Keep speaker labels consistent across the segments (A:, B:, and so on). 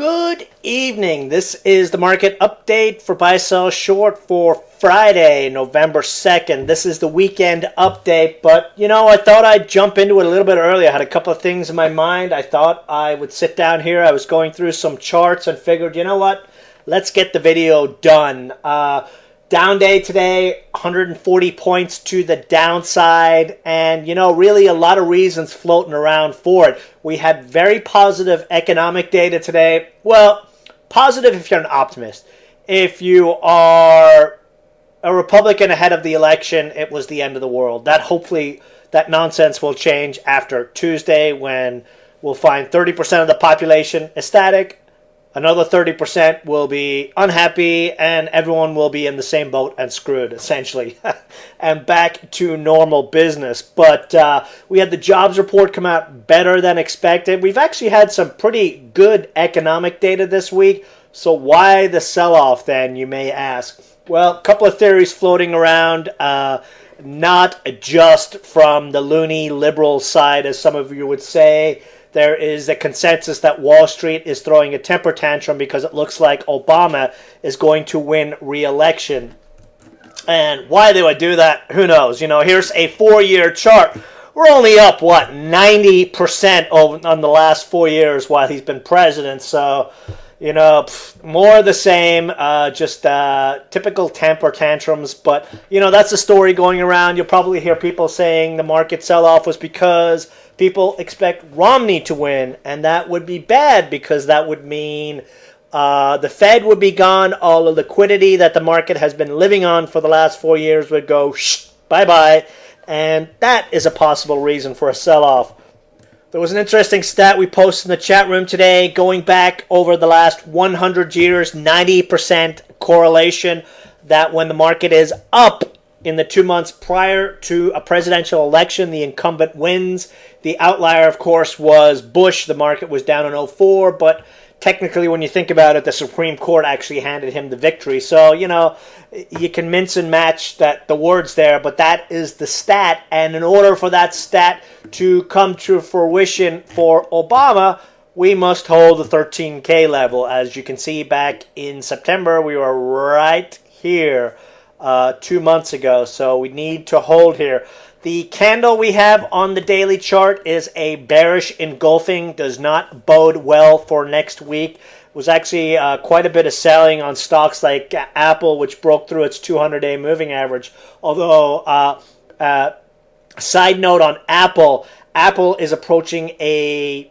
A: Good evening. This is the market update for buy sell short for Friday, November 2nd. This is the weekend update, but I thought I'd jump into it a little bit early. I had a couple of things in my mind. I thought I would sit down here. I was going through some charts and figured, you know what? Let's get the video done. Down day today, 140 points to the downside, and really a lot of reasons floating around for it. We had very positive economic data today. Well, positive if you're an optimist. If you are a Republican ahead of the election, it was the end of the world. Hopefully that nonsense will change after Tuesday, when we'll find 30% of the population ecstatic. Another 30% will be unhappy, and everyone will be in the same boat and screwed, essentially, and back to normal business. But we had the jobs report come out better than expected. We've actually had some pretty good economic data this week. So why the sell-off then, you may ask? Well, a couple of theories floating around, not just from the loony liberal side, as some of you would say. There is a consensus that Wall Street is throwing a temper tantrum because it looks like Obama is going to win re-election. And why they would do that, who knows? Here's a 4-year chart. We're only up, 90% on the last 4 years while he's been president. So, more of the same, just typical temper tantrums. But, that's the story going around. You'll probably hear people saying the market sell-off was because people expect Romney to win, and that would be bad because that would mean the Fed would be gone. All the liquidity that the market has been living on for the last 4 years would go bye-bye, and that is a possible reason for a sell-off. There was an interesting stat we posted in the chat room today, going back over the last 100 years, 90% correlation that when the market is up in the 2 months prior to a presidential election, the incumbent wins. The outlier, of course, was Bush. The market was down in 2004, but technically, when you think about it, the Supreme Court actually handed him the victory. So, you can mince and match the words there, but that is the stat. And in order for that stat to come to fruition for Obama, we must hold the 13K level. As you can see, back in September, we were right here 2 months ago. So we need to hold here. The candle we have on the daily chart is a bearish engulfing. Does not bode well for next week. It was actually quite a bit of selling on stocks like Apple, which broke through its 200-day moving average. Although, side note on Apple is approaching it's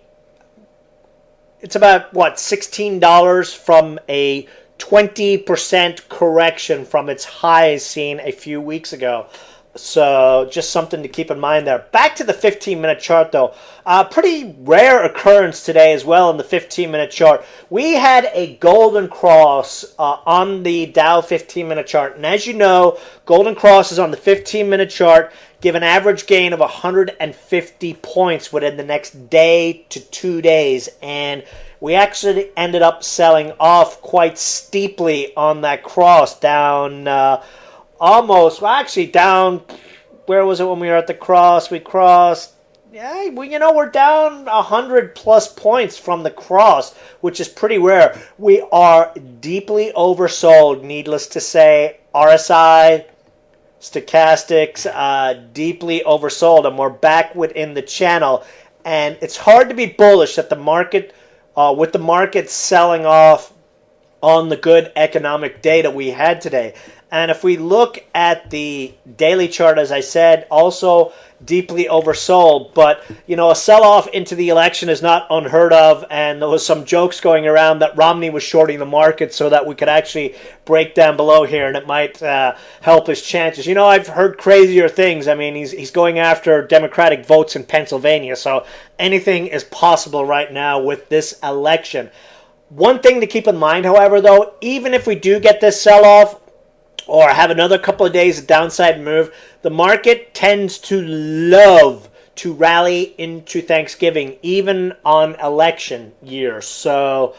A: about, $16 from a 20% correction from its highs seen a few weeks ago. So just something to keep in mind there. Back to the 15-minute chart, though. Pretty rare occurrence today as well in the 15-minute chart. We had a golden cross on the Dow 15-minute chart. And as you know, golden crosses on the 15-minute chart give an average gain of 150 points within the next day to 2 days. And we actually ended up selling off quite steeply on that cross, down down, where was it when we were at the cross? We crossed, we're down 100 plus points from the cross, which is pretty rare. We are deeply oversold, needless to say. RSI, stochastics, deeply oversold, and we're back within the channel. And it's hard to be bullish that the market, with the market selling off on the good economic data we had today. And if we look at the daily chart, as I said, also deeply oversold. But, a sell-off into the election is not unheard of. And there was some jokes going around that Romney was shorting the market so that we could actually break down below here, and it might help his chances. I've heard crazier things. I mean, he's going after Democratic votes in Pennsylvania. So anything is possible right now with this election. One thing to keep in mind, however, though, even if we do get this sell-off, or have another couple of days of downside move, the market tends to love to rally into Thanksgiving, even on election year. So,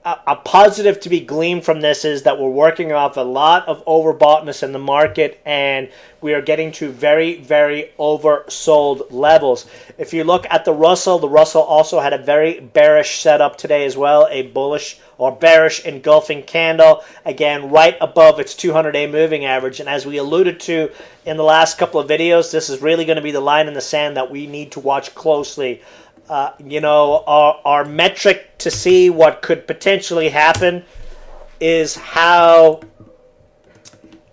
A: a positive to be gleaned from this is that we're working off a lot of overboughtness in the market, and we are getting to very, very oversold levels. If you look at the Russell also had a very bearish setup today as well, a bullish or bearish engulfing candle, again, right above its 200-day moving average. And as we alluded to in the last couple of videos, this is really going to be the line in the sand that we need to watch closely. Our metric to see what could potentially happen is how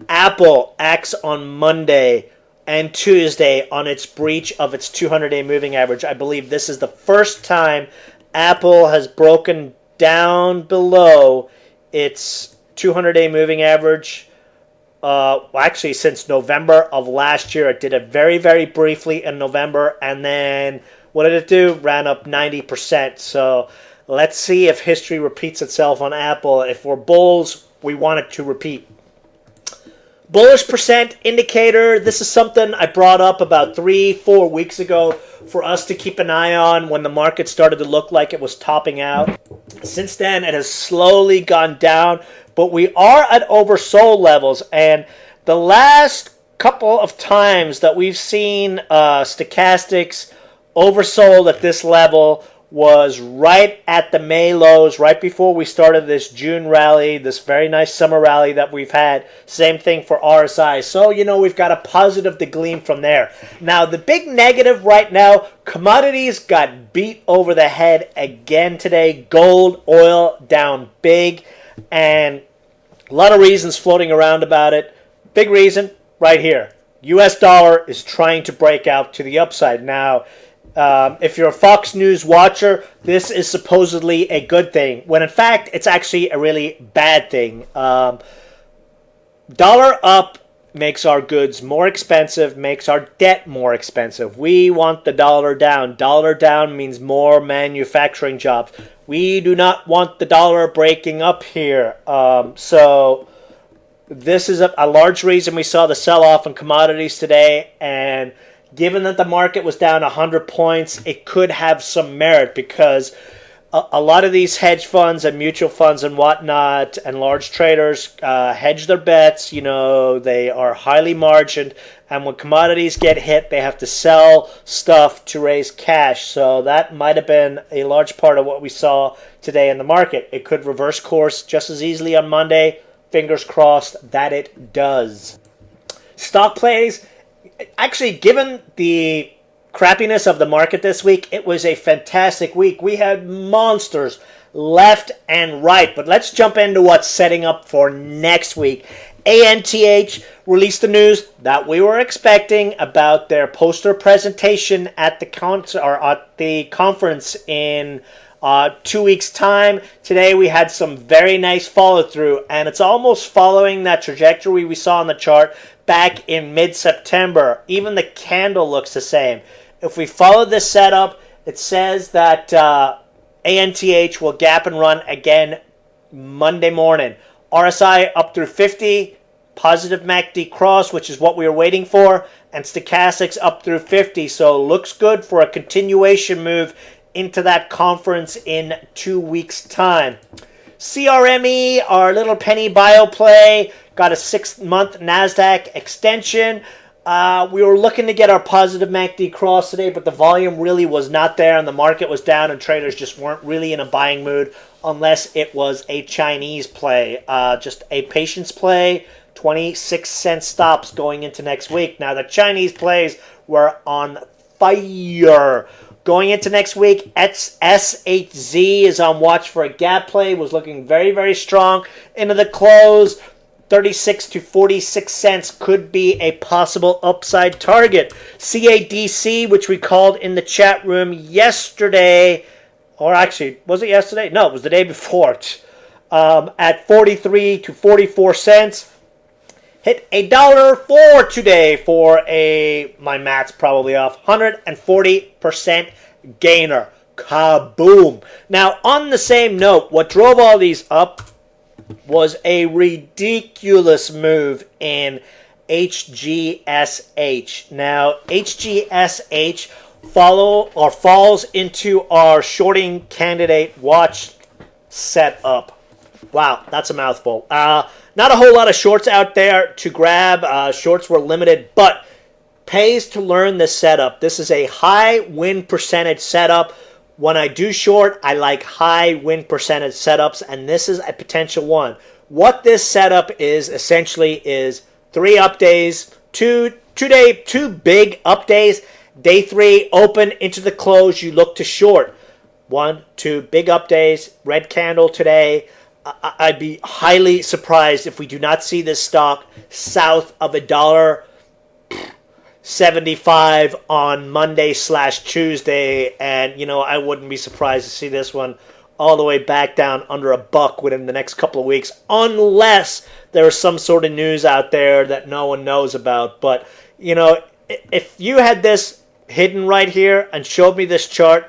A: Apple acts on Monday and Tuesday on its breach of its 200-day moving average. I believe this is the first time Apple has broken down below its 200-day moving average. Actually, since November of last year. It did it very, very briefly in November, and then what did it do? Ran up 90%. So let's see if history repeats itself on Apple. If we're bulls, we want it to repeat. Bullish percent indicator. This is something I brought up about 3-4 weeks ago for us to keep an eye on when the market started to look like it was topping out. Since then, it has slowly gone down, but we are at oversold levels. And the last couple of times that we've seen stochastics oversold at this level was right at the May lows, right before we started this June rally, this very nice summer rally that we've had. Same thing for RSI. So, we've got a positive to glean from there. Now, the big negative right now, commodities got beat over the head again today. Gold, oil down big, and a lot of reasons floating around about it. Big reason right here. US dollar is trying to break out to the upside. Now, if you're a Fox News watcher, this is supposedly a good thing, when in fact it's actually a really bad thing. Dollar up makes our goods more expensive, makes our debt more expensive. We want the dollar down. Dollar down means more manufacturing jobs. We do not want the dollar breaking up here. So this is a large reason we saw the sell-off in commodities today, and given that the market was down 100 points, it could have some merit, because a lot of these hedge funds and mutual funds and whatnot and large traders hedge their bets. They are highly margined, and when commodities get hit, they have to sell stuff to raise cash. So that might have been a large part of what we saw today in the market. It could reverse course just as easily on Monday. Fingers crossed that it does. Stock plays. Actually, given the crappiness of the market this week, it was a fantastic week. We had monsters left and right. But let's jump into what's setting up for next week. ANTH released the news that we were expecting about their poster presentation at the conference in 2 weeks' time. Today we had some very nice follow-through, and it's almost following that trajectory we saw on the chart back in mid-September. Even the candle looks the same. If we follow this setup, it says that ANTH will gap and run again Monday morning. RSI up through 50, positive MACD cross, which is what we were waiting for, and stochastics up through 50. So looks good for a continuation move into that conference in 2 weeks' time. CRME, our little penny bio play, got a 6-month NASDAQ extension. We were looking to get our positive MACD cross today, but the volume really was not there, and the market was down, and traders just weren't really in a buying mood unless it was a Chinese play. Just a patience play, 26-cent stops going into next week. Now, the Chinese plays were on fire. Going into next week, SHZ is on watch for a gap play. Was looking very, very strong into the close. 36 to 46 cents could be a possible upside target. CADC, which we called in the chat room yesterday, or actually, was it yesterday? No, it was the day before. At 43 to 44 cents. Hit $1 today for my math's probably off, 140% gainer. Kaboom. Now, on the same note, what drove all these up was a ridiculous move in HGSH. Now, HGSH falls into our shorting candidate watch setup. Wow, that's a mouthful. Not a whole lot of shorts out there to grab. Shorts were limited, but pays to learn this setup. This is a high win percentage setup. When I do short, I like high win percentage setups, and this is a potential one. What this setup is essentially is 3 up days, two big up days. Day 3, open into the close, you look to short. 1, 2 big up days, red candle today. I'd be highly surprised if we do not see this stock south of $1.75 on Monday/Tuesday, and I wouldn't be surprised to see this one all the way back down under $1 within the next couple of weeks, unless there is some sort of news out there that no one knows about. But if you had this hidden right here and showed me this chart,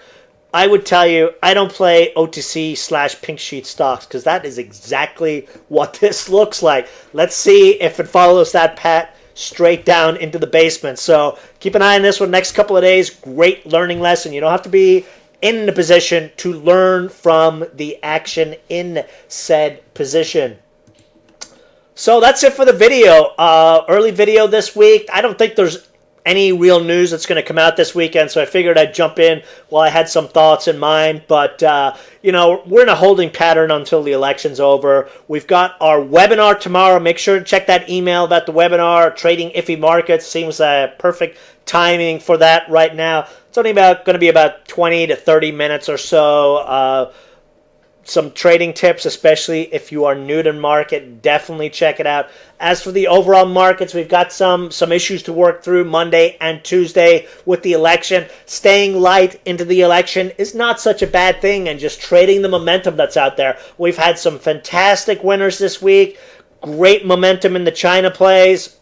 A: I would tell you I don't play OTC/pink sheet stocks, because that is exactly what this looks like. Let's see if it follows that path straight down into the basement. So keep an eye on this one next couple of days. Great learning lesson. You don't have to be in the position to learn from the action in said position. So that's it for the video. Early video this week. I don't think there's any real news that's going to come out this weekend, so I figured I'd jump in while I had some thoughts in mind. But, we're in a holding pattern until the election's over. We've got our webinar tomorrow. Make sure to check that email about the webinar. Trading Iffy Markets seems perfect timing for that right now. It's only going to be about 20 to 30 minutes or so. Some trading tips, especially if you are new to the market, definitely check it out. As for the overall markets, we've got some issues to work through Monday and Tuesday with the election. Staying light into the election is not such a bad thing, and just trading the momentum that's out there. We've had some fantastic winners this week. Great momentum in the China plays.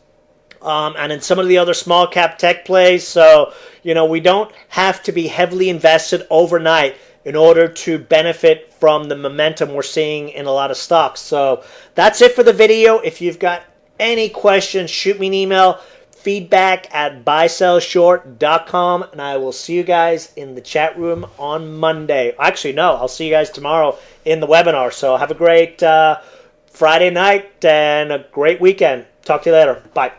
A: And in some of the other small cap tech plays. So, we don't have to be heavily invested overnight in order to benefit from the momentum we're seeing in a lot of stocks. So that's it for the video. If you've got any questions, shoot me an email, feedback@buysellshort.com, and I will see you guys in the chat room on Monday. Actually, no, I'll see you guys tomorrow in the webinar. So have a great Friday night and a great weekend. Talk to you later. Bye.